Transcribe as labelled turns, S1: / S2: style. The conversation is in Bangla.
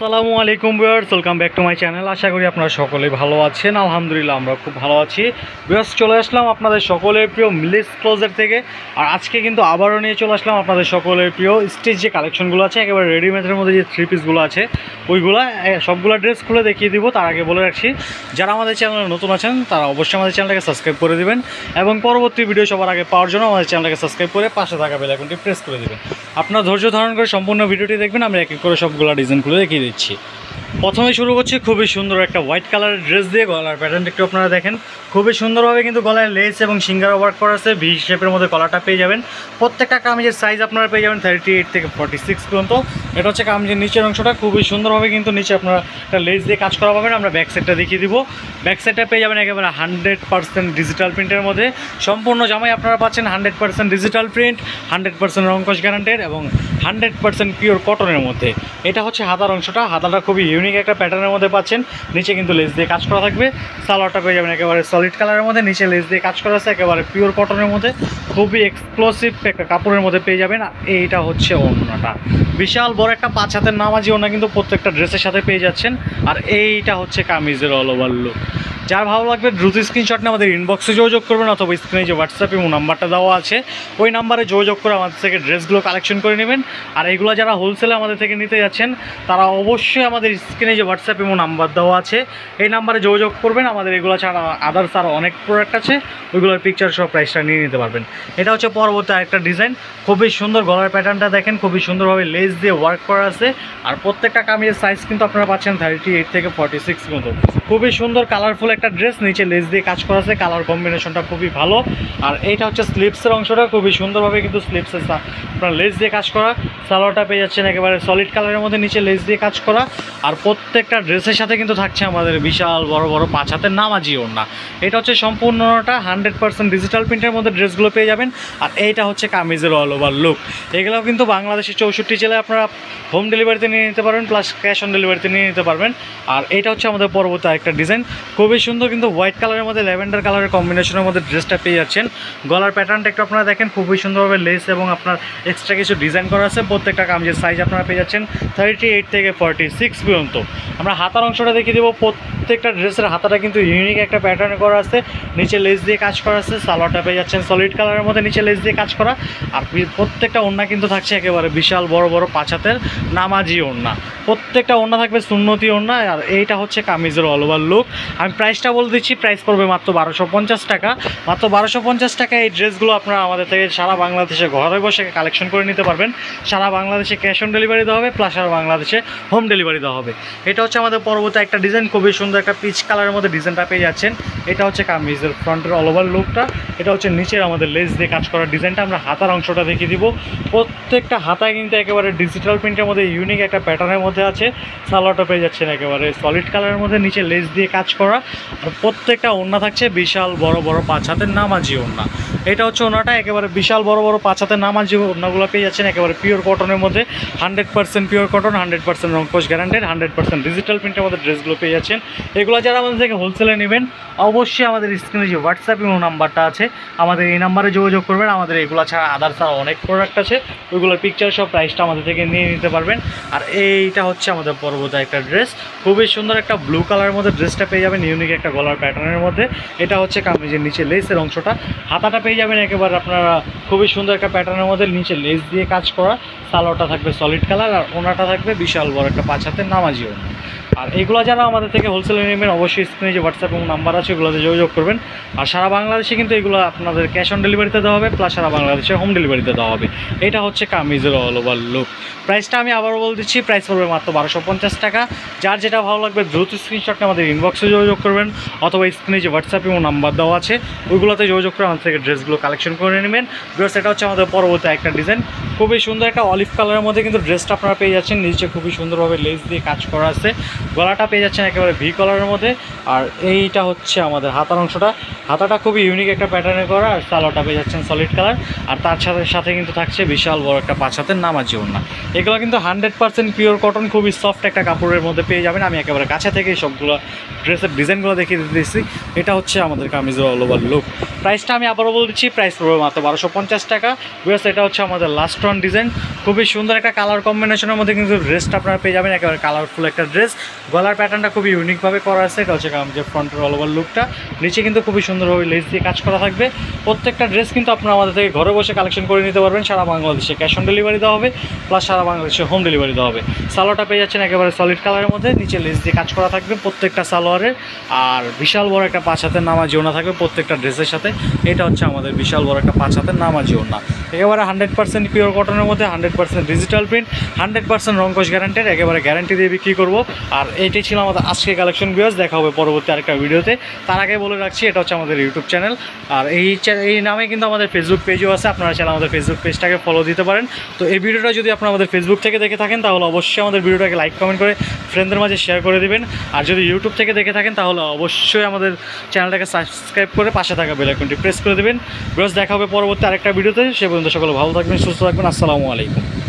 S1: আসসালামু আলাইকুম viewers, welcome back to my channel. আশা করি আপনারা সকলেই ভালো আছেন। আলহামদুলিল্লাহ আমরা খুব ভালো আছি। ভিউয়ার্স, চলে আসলাম আপনাদের সকলের প্রিয় মিলিস ক্লোজার থেকে। আর আজকে কিন্তু আবারও নিয়ে চলে আসলাম আপনাদের সকলের প্রিয় স্টিচ যে কালেকশনগুলো আছে, একেবারে রেডিমেডের মধ্যে যে থ্রি পিসগুলো আছে ওইগুলো সবগুলো ড্রেস খুলে দেখিয়ে দিব। তার আগে বলে রাখছি, যারা আমাদের চ্যানেলে নতুন আছেন তারা অবশ্যই আমাদের চ্যানেলটাকে সাবস্ক্রাইব করে দেবেন এবং পরবর্তী ভিডিও সবার আগে পাওয়ার জন্য আমাদের চ্যানেলটাকে সাবস্ক্রাইব করে পাশে থাকা বেল আইকনটি প্রেস করে দেবেন। আপনার ধৈর্য ধারণ করে সম্পূর্ণ ভিডিওটি দেখবেন। আমি এক এক করে সবগুলো ডিজাইন খুলে দেখিয়ে দিচ্ছি। প্রথমে শুরু করছি খুবই সুন্দর একটা হোয়াইট কালারের ড্রেস দিয়ে। গলার প্যাটার্নটা একটু আপনারা দেখেন, খুবই সুন্দরভাবে কিন্তু গলায় লেস এবং সিঙ্গারা ওয়ার্ক করা আছে। ভি শেপের মধ্যে কলারটা পেয়ে যাবেন। প্রত্যেকটা কামিজের সাইজ আপনারা পেয়ে যাবেন 38 থেকে 46 পর্যন্ত। এটা হচ্ছে কামিজের নিচের অংশটা, খুবই সুন্দরভাবে কিন্তু নিচে আপনারা একটা লেস দিয়ে কাজ করা পাবেন। আমরা ব্যাক সাইডটা দেখিয়ে দিব। ব্যাক সাইডটা পেয়ে যাবেন একেবারে 100% ডিজিটাল প্রিন্টের মধ্যে। সম্পূর্ণ জামাই আপনারা পাচ্ছেন 100% ডিজিটাল প্রিন্ট, 100% রংকশ গ্যারান্টেড এবং 100% পিওর কটনের মধ্যে। এটা হচ্ছে হাতার অংশটা। হাতাটা খুবই ইউনিক একটা প্যাটার্নের মধ্যে পাচ্ছেন। নিচে কিন্তু লেস দিয়ে কাজ করা থাকবে। সালোয়ারটা পেয়ে যাবেন একেবারে সলিড কালারের মধ্যে, নিচে লেস দিয়ে কাজ করা আছে একেবারে পিওর কটনের মধ্যে। খুবই এক্সক্লুসিভ একটা কাপড়ের মধ্যে পেয়ে যাবেন। এইটা হচ্ছে ওড়নাটা, বিশাল বড় একটা 5 হাতের নামাজি ওড়না কিন্তু প্রত্যেকটা ড্রেসের সাথে পেয়ে যাচ্ছেন। আর এইটা হচ্ছে কামিজের অল ওভার লুক। যার ভালো লাগবে দ্রুত স্ক্রিনশট নিয়ে আমাদের ইনবক্সে যোগাযোগ করবেন, অথবা স্ক্রিনে যে হোয়াটসঅ্যাপ এবং নাম্বারটা দেওয়া আছে ওই নাম্বারে যোগাযোগ করে আমাদের থেকে ড্রেসগুলো কালেকশন করে নেবেন। আর এইগুলো যারা হোলসেলে আমাদের থেকে নিতে যাচ্ছেন তারা অবশ্যই আমাদের স্ক্রিনে যে হোয়াটসঅ্যাপ এবং নাম্বার দেওয়া আছে এই নাম্বারে যোগাযোগ করবেন। আমাদের এগুলো ছাড়া আদার্স আরও অনেক প্রোডাক্ট আছে, ওইগুলোর পিকচার সহ প্রাইসটা নিয়ে নিতে পারবেন। এটা হচ্ছে পরবর্তী আরেকটা ডিজাইন। খুবই সুন্দর গলার প্যাটার্নটা দেখেন, খুবই সুন্দরভাবে লেস দিয়ে ওয়ার্ক করা আছে। আর প্রত্যেকটা কামিজের সাইজ কিন্তু আপনারা পাচ্ছেন 38 থেকে 46 পর্যন্ত। খুবই সুন্দর কালারফুল একটা ড্রেস, নিচে লেস দিয়ে কাজ করা আছে। কালার কম্বিনেশনটা খুবই ভালো। আর এইটা হচ্ছে স্লিপসের অংশটা, খুবই সুন্দরভাবে কিন্তু স্লিপসের আপনার লেস দিয়ে কাজ করা। সালোয়ারটা পেয়ে যাচ্ছেন একেবারে সলিড কালারের মধ্যে, নিচে লেস দিয়ে কাজ করা। আর প্রত্যেকটা ড্রেসের সাথে কিন্তু থাকছে আমাদের বিশাল বড় বড় 5 হাতের নামাজি ওড়না। এটা হচ্ছে সম্পূর্ণটা 100% ডিজিটাল প্রিন্টের মধ্যে ড্রেসগুলো পেয়ে যাবেন। আর এইটা হচ্ছে কামিজের অল ওভার লুক। এগুলোও কিন্তু বাংলাদেশের 64 জেলায় আপনারা হোম ডেলিভারিতে নিয়ে নিতে পারবেন, প্লাস ক্যাশ অন ডেলিভারিতে নিয়ে নিতে পারবেন। আর এইটা হচ্ছে আমাদের পরবর্তী আরেকটা ডিজাইন। খুবই সুন্দর কিন্তু হোয়াইট কালারের মধ্যে ল্যাভেন্ডার কালারের কম্বিনেশনের মধ্যে ড্রেসটা পেয়ে যাচ্ছেন। গলার প্যাটার্নটা একটু আপনারা দেখেন, খুবই সুন্দরভাবে লেস এবং আপনার এক্সট্রা কিছু ডিজাইন করা আছে। প্রত্যেকটা কামিজের সাইজ আপনারা পেয়ে যাচ্ছেন 38 থেকে 46 পর্যন্ত। আমরা হাতার অংশটা দেখিয়ে দেবো। প্রত্যেকটা ড্রেসের হাতাটা কিন্তু ইউনিক একটা প্যাটার্ন করা আছে, নিচে লেস দিয়ে কাজ করা আছে। সালোয়ারটা পেয়ে যাচ্ছেন সলিড কালারের মধ্যে, নিচে লেস দিয়ে কাজ করা। আর প্রত্যেকটা ওড়না কিন্তু থাকছে একেবারে বিশাল বড় বড় 5 হাতের নামাজি ওড়না। প্রত্যেকটা ওড়না থাকবে সুন্নতি ওড়না। আর এইটা হচ্ছে কামিজের অল ওভার লুক। আমি প্রাইসটা বলে দিচ্ছি, প্রাইস পড়বে মাত্র 1250 টাকা। মাত্র 1250 টাকা এই ড্রেসগুলো আপনারা আমাদের থেকে সারা বাংলাদেশে ঘরে বসে কালেকশন করে নিতে পারবেন। সারা বাংলাদেশে ক্যাশ অন ডেলিভারি দেওয়া হবে, প্লাস সারা বাংলাদেশে হোম ডেলিভারি দেওয়া হবে। এটা হচ্ছে আমাদের পরবর্তী একটা ডিজাইন। খুবই সুন্দর একটা পিচ কালারের মধ্যে ডিজাইনটা পেয়ে যাচ্ছেন। এটা হচ্ছে কামিজের ফ্রন্টের অল ওভার লুকটা। এটা হচ্ছে নিচের আমাদের লেস দিয়ে কাজ করার ডিজাইনটা। আমরা হাতার অংশটা দেখিয়ে দিব। প্রত্যেকটা হাতায় কিন্তু একেবারে ডিজিটাল প্রিন্টের মধ্যে ইউনিক একটা প্যাটার্নের মধ্যে আছে। সালোয়ারটা পেয়ে যাচ্ছেন একেবারে সলিড কালারের মধ্যে, নিচে লেস দিয়ে কাজ করা। আর প্রত্যেকটা ওড়না থাকছে বিশাল বড় বড় 5 হাতের নামাজি ওড়না। এটা হচ্ছে ওড়নাটা, একেবারে বিশাল বড় বড় 5 হাতের নামাজি ওড়নাগুলো পেয়ে যাচ্ছেন একেবারে পিওর কটনের মধ্যে। 100% পিওর কটন, 100% রংকশ গ্যারান্টেড, 100% ডিজিটাল প্রিন্টের মধ্যে ড্রেসগুলো পেয়ে যাচ্ছেন। এগুলো যারা আমাদের থেকে হোলসেলে নেবেন অবশ্যই আমাদের স্ক্রিনে যে হোয়াটসঅ্যাপ এবং নাম্বারটা আছে আমাদের এই নাম্বারে যোগাযোগ করবেন। আমাদের এগুলো ছাড়া আদার্স আর অনেক প্রোডাক্ট আছে, ওইগুলোর পিকচার সব প্রাইসটা আমাদের থেকে নিয়ে নিতে পারবেন। আর এইটা হচ্ছে আমাদের পরবর্তী একটা ড্রেস। খুবই সুন্দর একটা ব্লু কালারের মধ্যে ড্রেসটা পেয়ে যাবেন ইউনিক একটা গলার প্যাটার্নের মধ্যে। এটা হচ্ছে কামিজের নিচে লেসের অংশটা। হাতাটা পেয়ে যাবেন একেবারে আপনারা খুবই সুন্দর একটা প্যাটার্নের মধ্যে, নিচে লেস দিয়ে কাজ করা। সালোয়ারটা থাকবে সলিড কালার, আর ওনাটা থাকবে বিশাল বড় একটা 5 হাতের নামাজি ওড়না। আর এগুলো যারা আমাদের থেকে হোলসেলে নেবেন অবশ্যই স্ক্রিনে যে হোয়াটসঅ্যাপ এবং নাম্বার আছে ওগুলোতে যোগাযোগ করবেন। আর সারা বাংলাদেশে কিন্তু এগুলো আপনাদের ক্যাশ অন ডেলিভারিতে দেওয়া হবে, প্লাস সারা বাংলাদেশে হোম ডেলিভারিতে দেওয়া হবে। এটা হচ্ছে কামিজের অল ওভার লুক। প্রাইসটা আমি আবারও বলে দিচ্ছি, প্রাইস পড়বে মাত্র 1250 টাকা। যার যেটা ভালো লাগবে দ্রুত স্ক্রিনশটটা আমাদের ইনবক্সে যোগাযোগ করবেন, অথবা স্ক্রিনে যে হোয়াটসঅ্যাপ এবং নাম্বার দেওয়া আছে ওইগুলোতে যোগাযোগ করে আমাদের থেকে ড্রেসগুলো কালেকশন করে নেবেন। বিকজ এটা হচ্ছে আমাদের পরবর্তী একটা ডিজাইন। খুবই সুন্দর একটা অলিভ কালারের মধ্যে কিন্তু ড্রেসটা আপনারা পেয়ে যাচ্ছেন। নিচে খুবই সুন্দরভাবে লেস দিয়ে কাজ করা আছে। গলাটা পেয়ে যাচ্ছেন একেবারে ভি কলারের মধ্যে। আর এইটা হচ্ছে আমাদের হাতার অংশটা, হাতাটা খুবই ইউনিক একটা প্যাটার্নে করা। আর সালোয়ারটা পেয়ে যাচ্ছেন সলিড কালার। আর তার সাথে সাথে কিন্তু থাকছে বিশাল বড় একটা 5 হাতের নামাজি ওড়না। এগুলো কিন্তু 100% পিওর কটন, খুবই সফট একটা কাপড়ের মধ্যে পেয়ে যাবেন। আমি একেবারে কাছে থেকে সবগুলো ড্রেসের ডিজাইনগুলো দেখিয়ে দিতেছি। এটা হচ্ছে আমাদের কামিজের অল ওভার লুক। প্রাইসটা আমি আবারও বলে দিচ্ছি, প্রাইস পড়বে মাত্র 1250 টাকা। বিকজ এটা হচ্ছে আমাদের লাস্ট ওয়ান ডিজাইন, খুবই সুন্দর একটা কালার কম্বিনেশনের মধ্যে কিন্তু ড্রেসটা আপনারা পেয়ে যাবেন। একেবারে কালারফুল একটা ড্রেস, গলার প্যাটার্নটা খুবই ইউনিকভাবে করা আছে। এটা হচ্ছে কামিজের ফ্রন্টের অল ওভার লুকটা, নিচে কিন্তু খুবই সুন্দরভাবে লেস দিয়ে কাজ করা থাকবে। প্রত্যেকটা ড্রেস কিন্তু আপনারা আমাদের থেকে ঘরে বসে কালেকশন করে নিতে পারবেন। সারা বাংলাদেশে ক্যাশ অন ডেলিভারি দেওয়া হবে, প্লাস সারা বাংলাদেশে হোম ডেলিভারি দেওয়া হবে। সালোয়ারটা পেয়ে যাচ্ছেন একেবারে সলিড কালারের মধ্যে, নিচে লেস দিয়ে কাজ করা থাকবে প্রত্যেকটা সালোয়ারের। আর বিশাল বড় একটা 5 হাতের নামাজি ওড়না থাকবে প্রত্যেকটা ড্রেসের সাথে। এটা হচ্ছে আমাদের বিশাল বড় একটা 5 হাতের নামাজি ওড়না, একেবারে 100% পিওর কটনের মধ্যে, 100% ডিজিটাল প্রিন্ট, 100% রংকশ গ্যারান্টেড, একেবারে গ্যারান্টি দিয়ে বিক্রি করবো। আর এইটাই ছিল আমাদের আজকে কালেকশন ভিউয়ার্স। দেখা হবে পরবর্তী আরেকটা ভিডিওতে। তার আগে বলে রাখছি, এটা হচ্ছে আমাদের ইউটিউব চ্যানেল। আর এই নামে কিন্তু আমাদের ফেসবুক পেজও আছে, আপনারা চাইলে আমাদের ফেসবুক পেজটাকে ফলো দিতে পারেন। তো এই ভিডিওটা যদি আপনারা আমাদের ফেসবুক থেকে দেখে থাকেন তাহলে অবশ্যই আমাদের ভিডিওটাকে লাইক কমেন্ট করে ফ্রেন্ডদের মাঝে শেয়ার করে দিবেন। আর যদি ইউটিউব থেকে দেখে থাকেন তাহলে অবশ্যই আমাদের চ্যানেলটাকে সাবস্ক্রাইব করে পাশে থাকা বেল আইকনটি প্রেস করে দেবেন। ভিউয়ার্স দেখা হবে পরবর্তী আরেকটা ভিডিওতে। সে পর্যন্ত সকলে ভালো থাকবেন, সুস্থ থাকবেন। আসসালামু আলাইকুম।